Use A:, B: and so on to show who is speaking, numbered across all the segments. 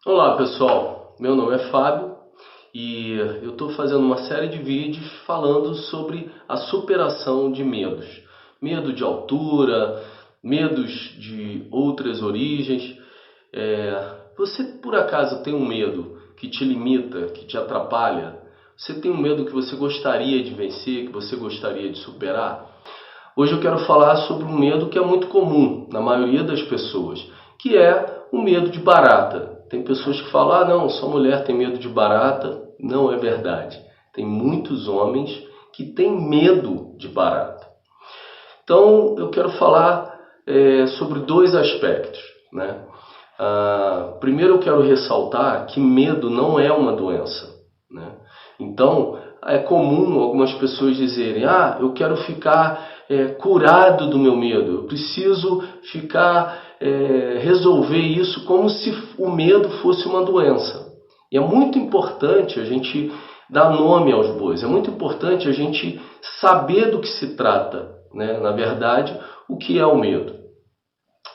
A: Olá pessoal, meu nome é Fábio e eu estou fazendo uma série de vídeos falando sobre a superação de medos. Medo de altura, medos de outras origens. Você por acaso tem um medo que te limita, que te atrapalha? Você tem um medo que você gostaria de vencer, que você gostaria de superar? Hoje eu quero falar sobre um medo que é muito comum na maioria das pessoas, que é o medo de barata. Tem pessoas que falam, não, só mulher tem medo de barata. Não é verdade. Tem muitos homens que têm medo de barata. Então eu quero falar sobre dois aspectos, né? Primeiro eu quero ressaltar que medo não é uma doença, né? Então é comum algumas pessoas dizerem, eu quero ficar curado do meu medo, eu preciso resolver isso como se o medo fosse uma doença. E é muito importante a gente dar nome aos bois, é muito importante a gente saber do que se trata, né? Na verdade, o que é o medo.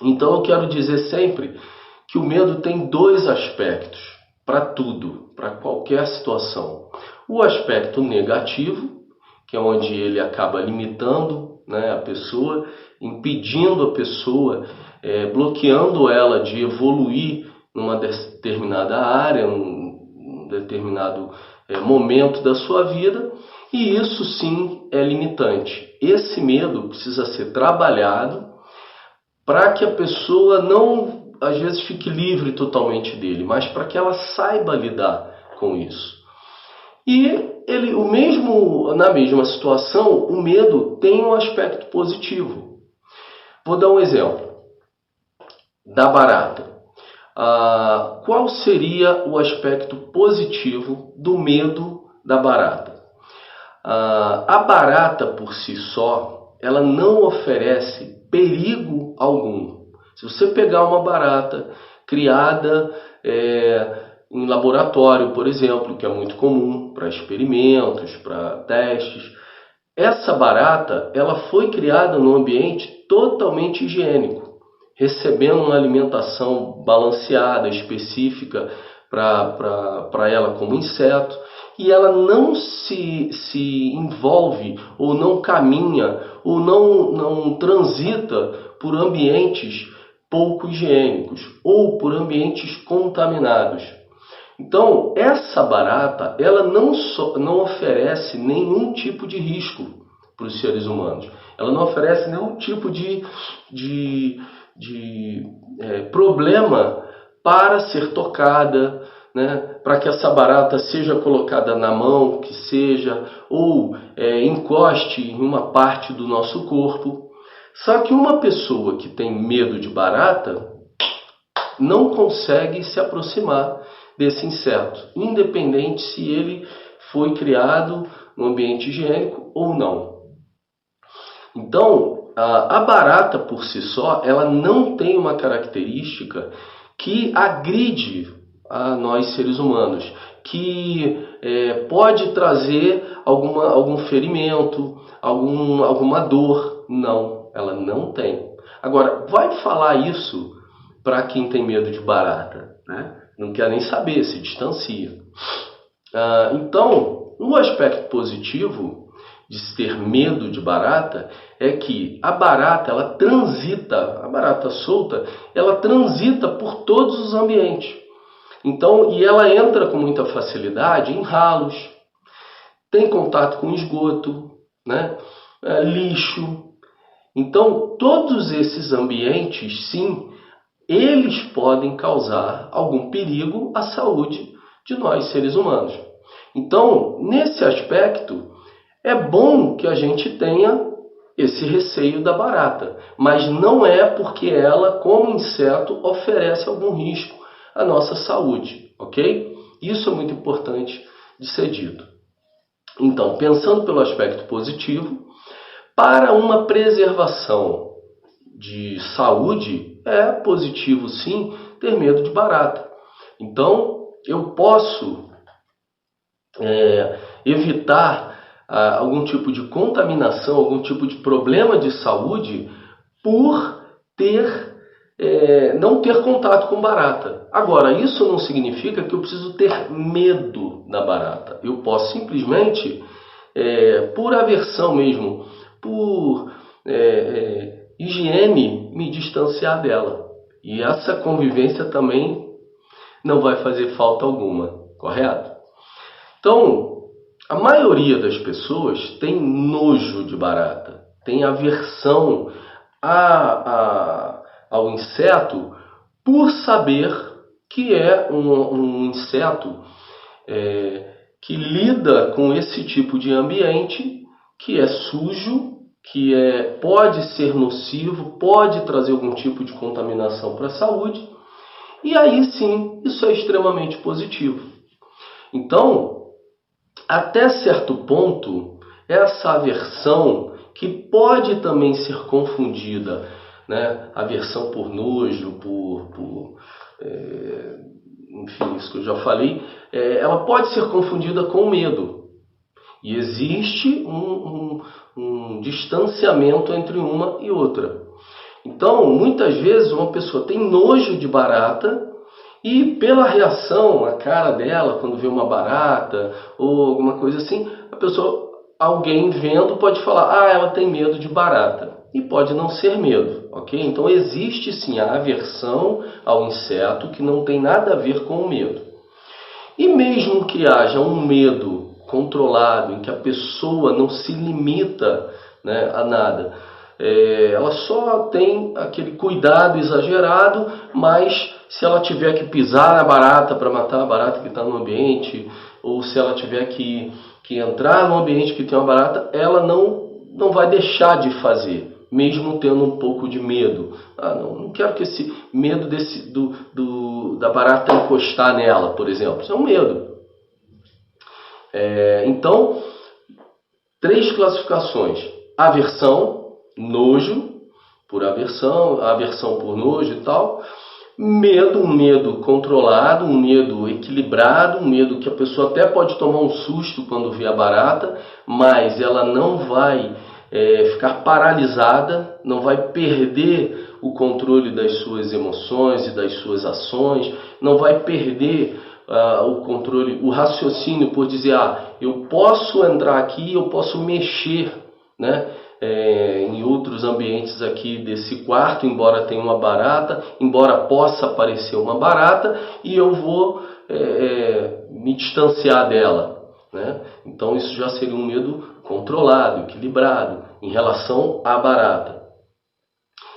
A: Então eu quero dizer sempre que o medo tem dois aspectos para tudo, para qualquer situação. O aspecto negativo, que é onde ele acaba limitando, né, a pessoa, impedindo a pessoa, bloqueando ela de evoluir numa determinada área, num determinado momento da sua vida, e isso sim é limitante. Esse medo precisa ser trabalhado para que a pessoa não, às vezes, fique livre totalmente dele, mas para que ela saiba lidar com isso. E na mesma situação, o medo tem um aspecto positivo. Vou dar um exemplo da barata. Qual seria o aspecto positivo do medo da barata? A barata por si só, ela não oferece perigo algum. Se você pegar uma barata criada em laboratório, por exemplo, que é muito comum para experimentos, para testes, essa barata ela foi criada num ambiente totalmente higiênico, recebendo uma alimentação balanceada, específica para ela como inseto, e ela não se envolve ou não caminha ou não transita por ambientes pouco higiênicos ou por ambientes contaminados. Então, essa barata ela não oferece nenhum tipo de risco para os seres humanos. Ela não oferece nenhum tipo de problema para ser tocada, né? Para que essa barata seja colocada na mão, que seja, ou encoste em uma parte do nosso corpo. Só que uma pessoa que tem medo de barata não consegue se aproximar desse inseto, independente se ele foi criado no ambiente higiênico ou não. Então, a barata por si só, ela não tem uma característica que agride a nós seres humanos, que pode trazer algum ferimento, alguma dor. Não, ela não tem. Agora, vai falar isso para quem tem medo de barata, né? Não quer nem saber, se distancia. Então, um aspecto positivo de se ter medo de barata é que a barata a barata solta, ela transita por todos os ambientes. Então, e ela entra com muita facilidade em ralos, tem contato com esgoto, né? Lixo. Então, todos esses ambientes, sim, eles podem causar algum perigo à saúde de nós seres humanos. Então, nesse aspecto, é bom que a gente tenha esse receio da barata, mas não é porque ela, como inseto, oferece algum risco à nossa saúde, ok? Isso é muito importante de ser dito. Então, pensando pelo aspecto positivo, para uma preservação de saúde, é positivo sim ter medo de barata. Então, eu posso evitar algum tipo de contaminação, algum tipo de problema de saúde por ter não ter contato com barata. Agora, isso não significa que eu preciso ter medo da barata. Eu posso simplesmente, por aversão mesmo, por higiene, me distanciar dela. E essa convivência também não vai fazer falta alguma, correto? Então, a maioria das pessoas tem nojo de barata, tem aversão ao inseto por saber que é um inseto que lida com esse tipo de ambiente que é sujo, que pode ser nocivo, pode trazer algum tipo de contaminação para a saúde, e aí sim, isso é extremamente positivo. Então, até certo ponto, essa aversão, que pode também ser confundida, né? Aversão por nojo, enfim, isso que eu já falei, ela pode ser confundida com medo. E existe um distanciamento entre uma e outra. Então, muitas vezes, uma pessoa tem nojo de barata e pela reação, a cara dela, quando vê uma barata ou alguma coisa assim, alguém vendo pode falar, ela tem medo de barata. E pode não ser medo, ok? Então, existe sim a aversão ao inseto que não tem nada a ver com o medo. E mesmo que haja um medo controlado, em que a pessoa não se limita, né, a nada, ela só tem aquele cuidado exagerado, mas se ela tiver que pisar na barata para matar a barata que está no ambiente, ou se ela tiver que entrar no ambiente que tem uma barata, ela não vai deixar de fazer, mesmo tendo um pouco de medo. Não quero que esse medo da barata encostar nela, por exemplo. Isso é um medo. Então, 3 classificações: aversão, nojo por aversão, aversão por nojo e tal. Medo, um medo controlado, um medo equilibrado, um medo que a pessoa até pode tomar um susto quando vê a barata, mas ela não vai ficar paralisada, não vai perder o controle das suas emoções e das suas ações, não vai perder o controle, o raciocínio por dizer, eu posso entrar aqui, eu posso mexer, né? Em outros ambientes aqui desse quarto, embora tenha uma barata, embora possa aparecer uma barata, e eu vou me distanciar dela, né? Então isso já seria um medo controlado, equilibrado em relação à barata.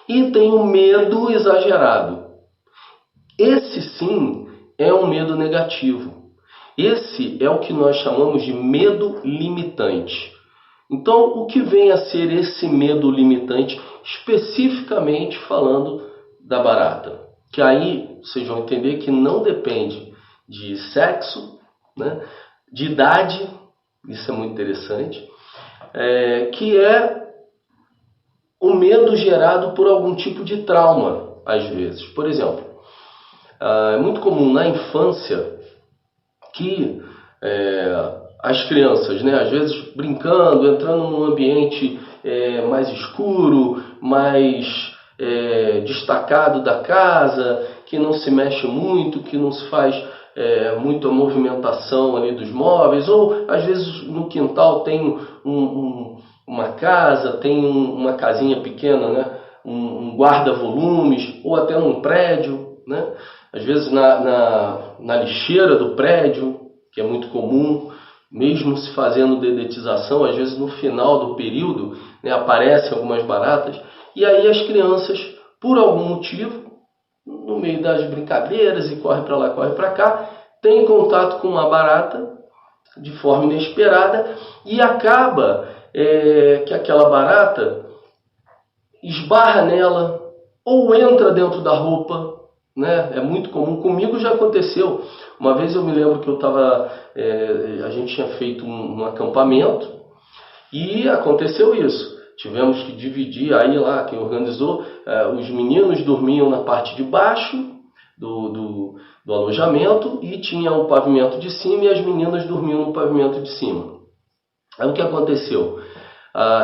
A: E tem o medo exagerado. Esse sim é um medo negativo. Esse é o que nós chamamos de medo limitante. Então, o que vem a ser esse medo limitante, especificamente falando da barata? Que aí vocês vão entender que não depende de sexo, né? De idade, isso é muito interessante, que é o medo gerado por algum tipo de trauma, às vezes. Por exemplo, é muito comum na infância que as crianças, né, às vezes brincando, entrando num ambiente mais escuro, mais destacado da casa, que não se mexe muito, que não se faz muita movimentação ali dos móveis, ou às vezes no quintal tem uma casa, tem uma casinha pequena, né, um guarda-volumes, ou até num prédio, né, às vezes na lixeira do prédio, que é muito comum, mesmo se fazendo dedetização, às vezes no final do período, né, aparecem algumas baratas, e aí as crianças, por algum motivo, no meio das brincadeiras, e corre para lá, corre para cá, tem contato com uma barata de forma inesperada, e acaba que aquela barata esbarra nela, ou entra dentro da roupa, né? É muito comum. Comigo já aconteceu. Uma vez eu me lembro que a gente tinha feito um acampamento e aconteceu isso. Tivemos que dividir, aí lá quem organizou, os meninos dormiam na parte de baixo do alojamento e tinha o pavimento de cima, e as meninas dormiam no pavimento de cima. Aí o que aconteceu?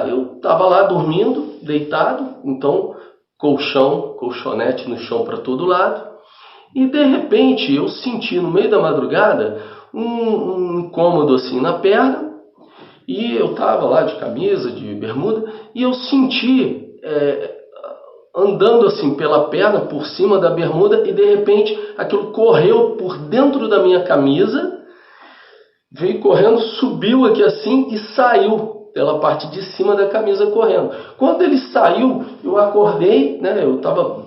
A: Eu estava lá dormindo, deitado, então colchonete no chão para todo lado. E de repente eu senti no meio da madrugada um incômodo assim na perna. E eu estava lá de camisa, de bermuda, e eu senti andando assim pela perna, por cima da bermuda, e de repente aquilo correu por dentro da minha camisa, veio correndo, subiu aqui assim e saiu pela parte de cima da camisa correndo. Quando ele saiu, eu acordei, né? Eu estava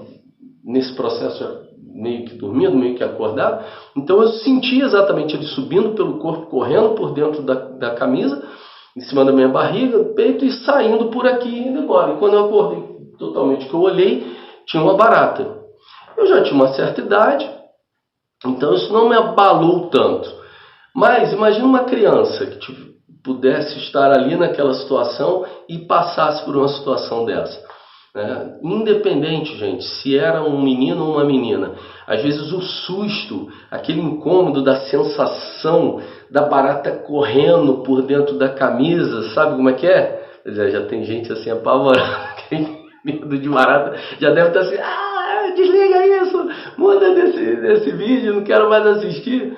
A: nesse processo meio que dormindo, meio que acordado, então eu senti exatamente ele subindo pelo corpo, correndo por dentro da camisa, em cima da minha barriga, peito, e saindo por aqui e indo embora. E quando eu acordei totalmente, que eu olhei, tinha uma barata. Eu já tinha uma certa idade, então isso não me abalou tanto. Mas imagina uma criança que pudesse estar ali naquela situação e passasse por uma situação dessa. Independente, gente, se era um menino ou uma menina, às vezes o susto, aquele incômodo da sensação da barata correndo por dentro da camisa, sabe como é que é? Já tem gente assim apavorada, tem medo de barata, já deve estar assim, desliga isso, muda desse vídeo, não quero mais assistir.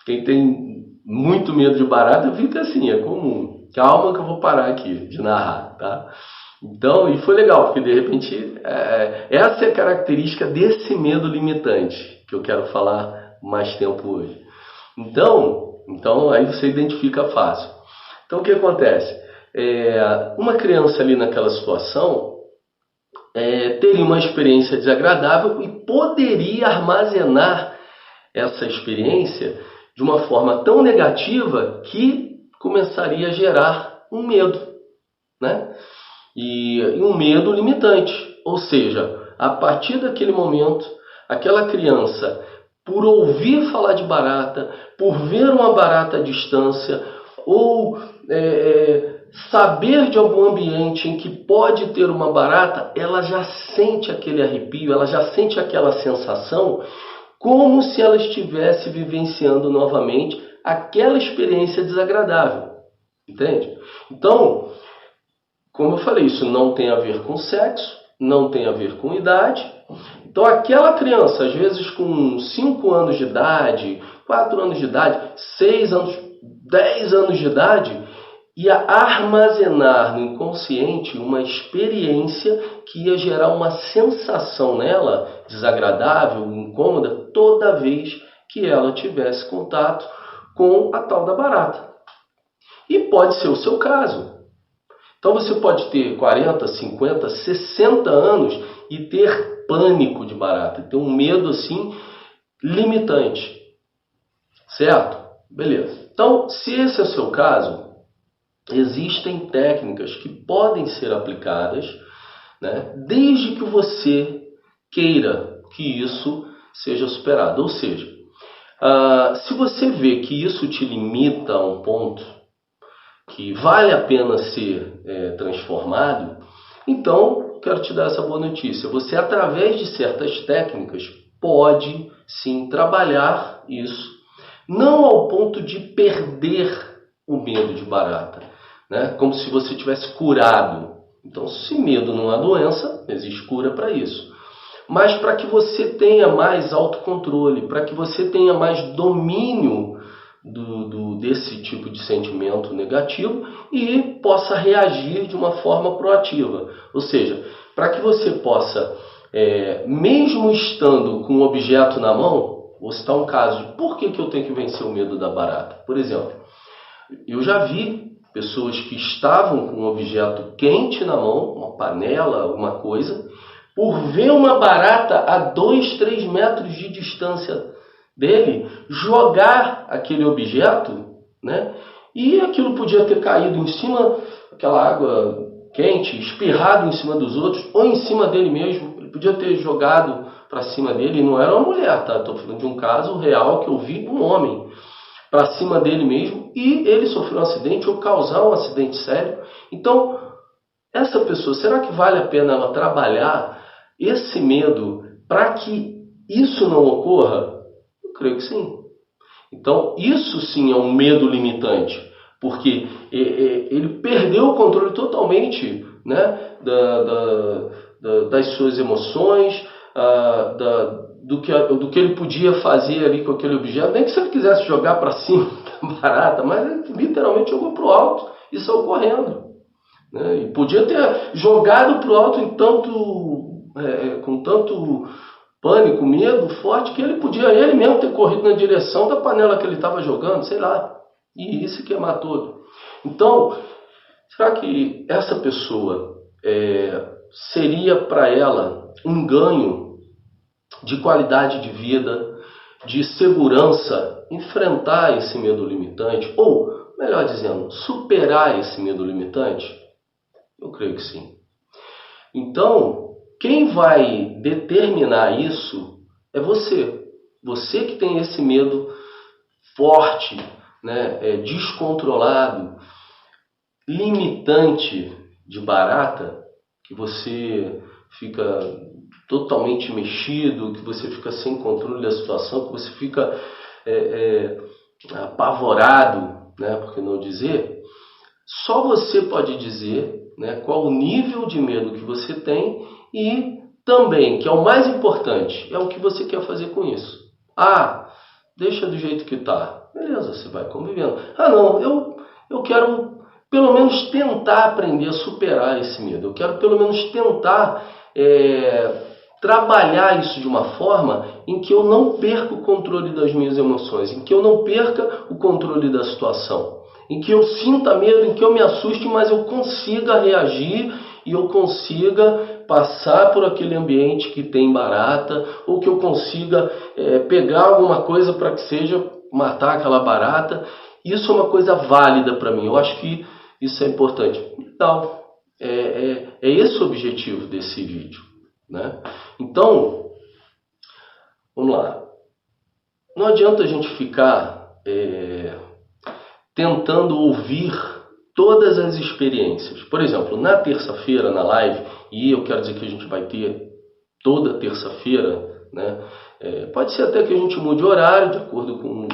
A: Quem tem muito medo de barata fica assim, é comum. Calma que eu vou parar aqui de narrar, tá? Então, e foi legal, porque de repente essa é a característica desse medo limitante, que eu quero falar mais tempo hoje. Então aí você identifica fácil. Então o que acontece? Uma criança ali naquela situação teria uma experiência desagradável e poderia armazenar essa experiência de uma forma tão negativa que começaria a gerar um medo, né? E um medo limitante, ou seja, a partir daquele momento, aquela criança, por ouvir falar de barata, por ver uma barata à distância, ou saber de algum ambiente em que pode ter uma barata, ela já sente aquele arrepio, ela já sente aquela sensação, como se ela estivesse vivenciando novamente aquela experiência desagradável, entende? Então, como eu falei, isso não tem a ver com sexo, não tem a ver com idade. Então aquela criança, às vezes com 5 anos de idade, 4 anos de idade, 6 anos, 10 anos de idade, ia armazenar no inconsciente uma experiência que ia gerar uma sensação nela, desagradável, incômoda, toda vez que ela tivesse contato com a tal da barata. E pode ser o seu caso. Então você pode ter 40, 50, 60 anos e ter pânico de barata, ter um medo assim limitante. Certo? Beleza. Então, se esse é o seu caso, existem técnicas que podem ser aplicadas, né, desde que você queira que isso seja superado. Ou seja, se você vê que isso te limita a um ponto que vale a pena ser transformado, então quero te dar essa boa notícia. Você, através de certas técnicas, pode sim trabalhar isso, não ao ponto de perder o medo de barata, né? Como se você tivesse curado. Então, se medo não é doença, existe cura para isso. Mas para que você tenha mais autocontrole, para que você tenha mais domínio desse tipo de sentimento negativo e possa reagir de uma forma proativa. Ou seja, para que você possa, mesmo estando com um objeto na mão, vou citar um caso de por que eu tenho que vencer o medo da barata. Por exemplo, eu já vi pessoas que estavam com um objeto quente na mão, uma panela, alguma coisa, por ver uma barata a 2, 3 metros de distância dele, jogar aquele objeto, né? E aquilo podia ter caído em cima daquela água quente, espirrado em cima dos outros, ou em cima dele mesmo. Ele podia ter jogado para cima dele, e não era uma mulher, tá? Estou falando de um caso real que eu vi, um homem, para cima dele mesmo, e ele sofreu um acidente ou causar um acidente sério. Então, essa pessoa, será que vale a pena ela trabalhar esse medo para que isso não ocorra? Eu creio que sim. Então, isso sim é um medo limitante, porque ele perdeu o controle totalmente, né, das suas emoções, do que ele podia fazer ali com aquele objeto. Nem que se ele quisesse jogar para cima da barata, mas ele literalmente jogou para o alto e saiu correndo, né? E podia ter jogado para o alto com tanto pânico, medo forte, que ele mesmo ter corrido na direção da panela que ele estava jogando, sei lá, e se queimar todo. Então, será que essa pessoa seria para ela um ganho de qualidade de vida, de segurança, enfrentar esse medo limitante? Ou, melhor dizendo, superar esse medo limitante? Eu creio que sim. Então, quem vai determinar isso é você. Você que tem esse medo forte, né, descontrolado, limitante de barata, que você fica totalmente mexido, que você fica sem controle da situação, que você fica apavorado, né, por que não dizer? Só você pode dizer, né, qual o nível de medo que você tem e também, que é o mais importante, é o que você quer fazer com isso. Deixa do jeito que está. Beleza, você vai convivendo. Não, eu quero pelo menos tentar aprender a superar esse medo. Eu quero pelo menos tentar trabalhar isso de uma forma em que eu não perca o controle das minhas emoções, em que eu não perca o controle da situação, em que eu sinta medo, em que eu me assuste, mas eu consiga reagir e eu consiga passar por aquele ambiente que tem barata, ou que eu consiga pegar alguma coisa para que seja matar aquela barata. Isso é uma coisa válida para mim. Eu acho que isso é importante. Então, é esse o objetivo desse vídeo, né? Então, vamos lá. Não adianta a gente ficar tentando ouvir todas as experiências. Por exemplo, na terça-feira, na live, e eu quero dizer que a gente vai ter toda terça-feira, né? Pode ser até que a gente mude o horário, de acordo com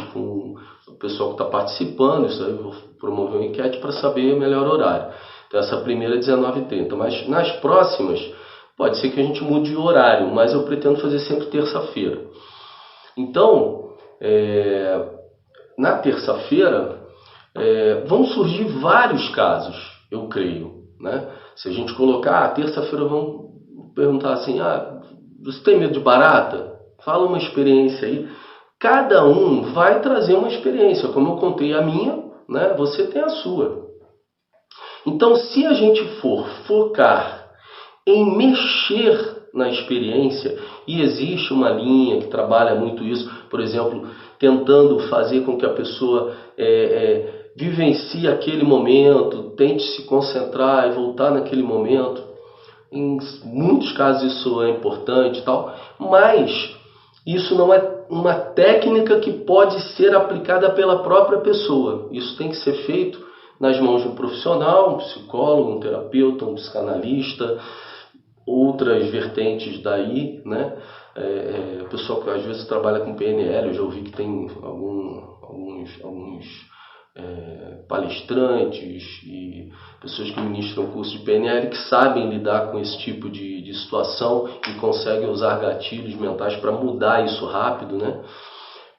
A: o pessoal que está participando. Isso aí eu vou promover uma enquete para saber o melhor horário. Então, essa primeira é 19h30, mas nas próximas pode ser que a gente mude o horário, mas eu pretendo fazer sempre terça-feira. Então, na terça-feira, vão surgir vários casos, eu creio, né? Se a gente colocar, terça-feira vamos perguntar assim, você tem medo de barata? Fala uma experiência aí. Cada um vai trazer uma experiência, como eu contei a minha, né? Você tem a sua. Então, se a gente for focar em mexer na experiência, e existe uma linha que trabalha muito isso, por exemplo, tentando fazer com que a pessoa vivencie aquele momento, tente se concentrar e voltar naquele momento. Em muitos casos isso é importante e tal, mas isso não é uma técnica que pode ser aplicada pela própria pessoa. Isso tem que ser feito nas mãos de um profissional, um psicólogo, um terapeuta, um psicanalista, outras vertentes daí, né? O pessoal que às vezes trabalha com PNL, eu já ouvi que tem alguns palestrantes e pessoas que ministram curso de PNL que sabem lidar com esse tipo de situação e conseguem usar gatilhos mentais para mudar isso rápido, né?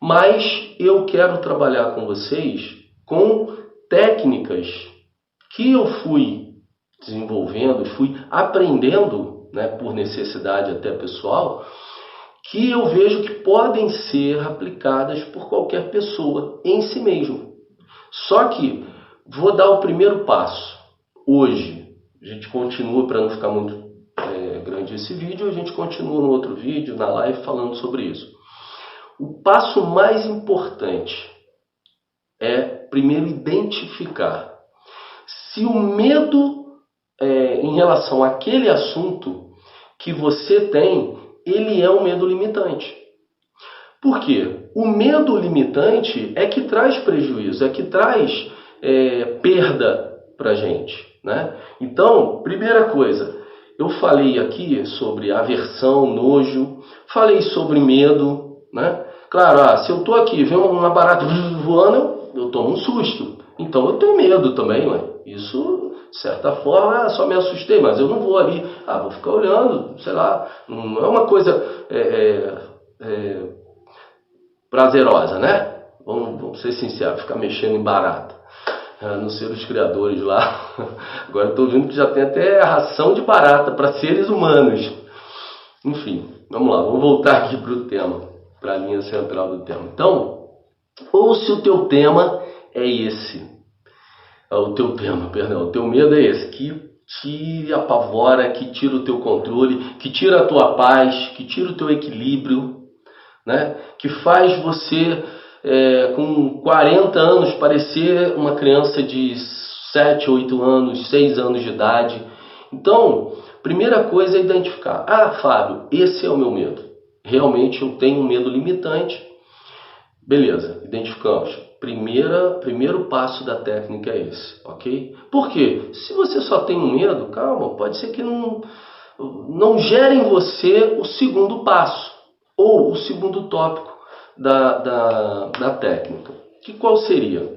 A: Mas eu quero trabalhar com vocês com técnicas que eu fui desenvolvendo, fui aprendendo, né, por necessidade até pessoal, que eu vejo que podem ser aplicadas por qualquer pessoa em si mesmo. Só que vou dar o primeiro passo. Hoje, a gente continua, para não ficar muito grande esse vídeo, a gente continua no outro vídeo, na live, falando sobre isso. O passo mais importante é, primeiro, identificar se o medo em relação àquele assunto que você tem, ele é um medo limitante. Por quê? O medo limitante é que traz prejuízo, é que traz perda para a gente, né? Então, primeira coisa, eu falei aqui sobre aversão, nojo, falei sobre medo, né? Claro, se eu estou aqui, vem uma barata voando, eu tomo um susto. Então eu tenho medo também, né? Isso de certa forma, só me assustei, mas eu não vou ali, vou ficar olhando, sei lá, não é uma coisa prazerosa, né? Vamos ser sinceros, ficar mexendo em barata. A não ser os criadores lá. Agora eu estou vendo que já tem até ração de barata para seres humanos. Enfim, vamos lá, vamos voltar aqui para o tema, para a linha central do tema. Então, ou se o teu tema é esse, o teu medo é esse, que te apavora, que tira o teu controle, que tira a tua paz, que tira o teu equilíbrio, né? Que faz você, com 40 anos, parecer uma criança de 7, 8 anos, 6 anos de idade. Então, primeira coisa é identificar. Fábio, esse é o meu medo. Realmente eu tenho um medo limitante. Beleza, identificamos. Primeiro passo da técnica é esse, ok? Por quê? Se você só tem um medo, calma, pode ser que não gere em você o segundo passo, ou o segundo tópico da técnica. Qual seria?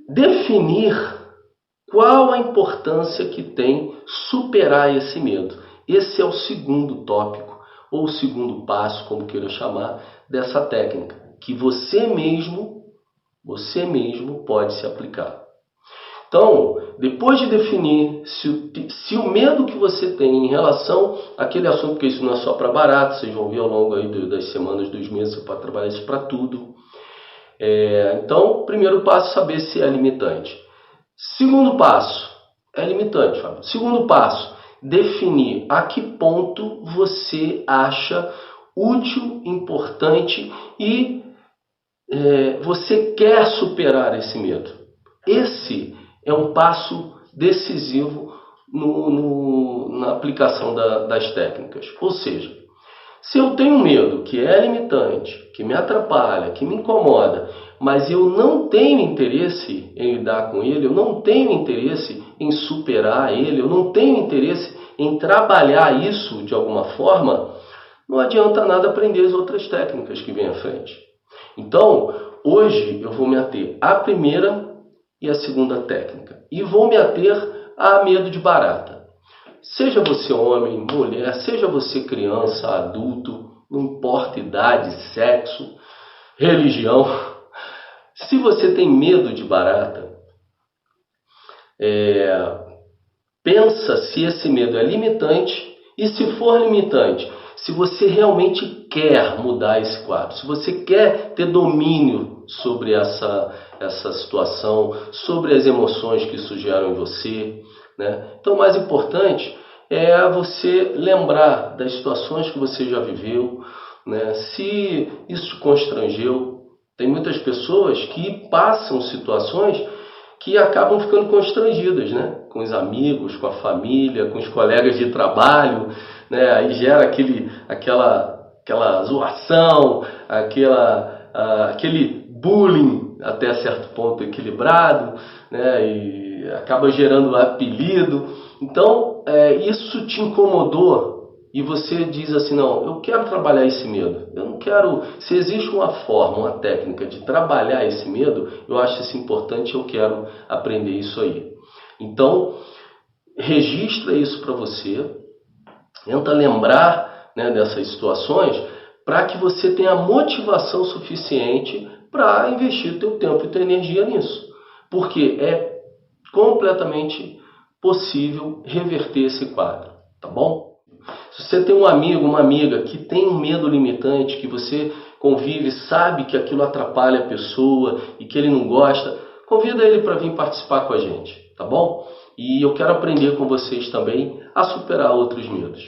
A: Definir qual a importância que tem superar esse medo. Esse é o segundo tópico, ou o segundo passo, como queira chamar, dessa técnica, que você mesmo pode se aplicar. Então, depois de definir se o medo que você tem em relação àquele assunto, porque isso não é só para barato, vocês vão ver ao longo aí das semanas, dos meses, você pode trabalhar isso para tudo. Então, primeiro passo, saber se é limitante. Segundo passo, é limitante, Fábio. Segundo passo, definir a que ponto você acha útil, importante e você quer superar esse medo. Esse é um passo decisivo na aplicação das técnicas. Ou seja, se eu tenho medo que é limitante, que me atrapalha, que me incomoda, mas eu não tenho interesse em lidar com ele, eu não tenho interesse em superar ele, eu não tenho interesse em trabalhar isso de alguma forma, não adianta nada aprender as outras técnicas que vêm à frente. Então, hoje eu vou me ater à primeira e à segunda técnica. E vou me ater a medo de barata. Seja você homem, mulher, seja você criança, adulto, não importa idade, sexo, religião. Se você tem medo de barata, pensa se esse medo é limitante e, se for limitante, se você realmente quer mudar esse quadro, se você quer ter domínio sobre essa situação, sobre as emoções que isso gera em você, né? Então, o mais importante é você lembrar das situações que você já viveu, né? Se isso te constrangeu. Tem muitas pessoas que passam situações que acabam ficando constrangidas, né? Com os amigos, com a família, com os colegas de trabalho, né? Aí gera aquela zoação, aquele bullying até certo ponto equilibrado, né? E acaba gerando apelido. Então, isso te incomodou e você diz assim, não, eu quero trabalhar esse medo. Eu não quero... Se existe uma forma, uma técnica de trabalhar esse medo, eu acho isso importante, eu quero aprender isso aí. Então, registra isso para você, tenta lembrar, né, dessas situações, para que você tenha motivação suficiente para investir teu tempo e tua energia nisso. Porque é completamente possível reverter esse quadro, tá bom? Se você tem um amigo, uma amiga que tem um medo limitante, que você convive, sabe que aquilo atrapalha a pessoa e que ele não gosta, convida ele para vir participar com a gente, tá bom? E eu quero aprender com vocês também a superar outros medos.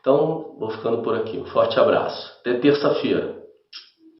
A: Então, vou ficando por aqui. Um forte abraço. Até terça-feira.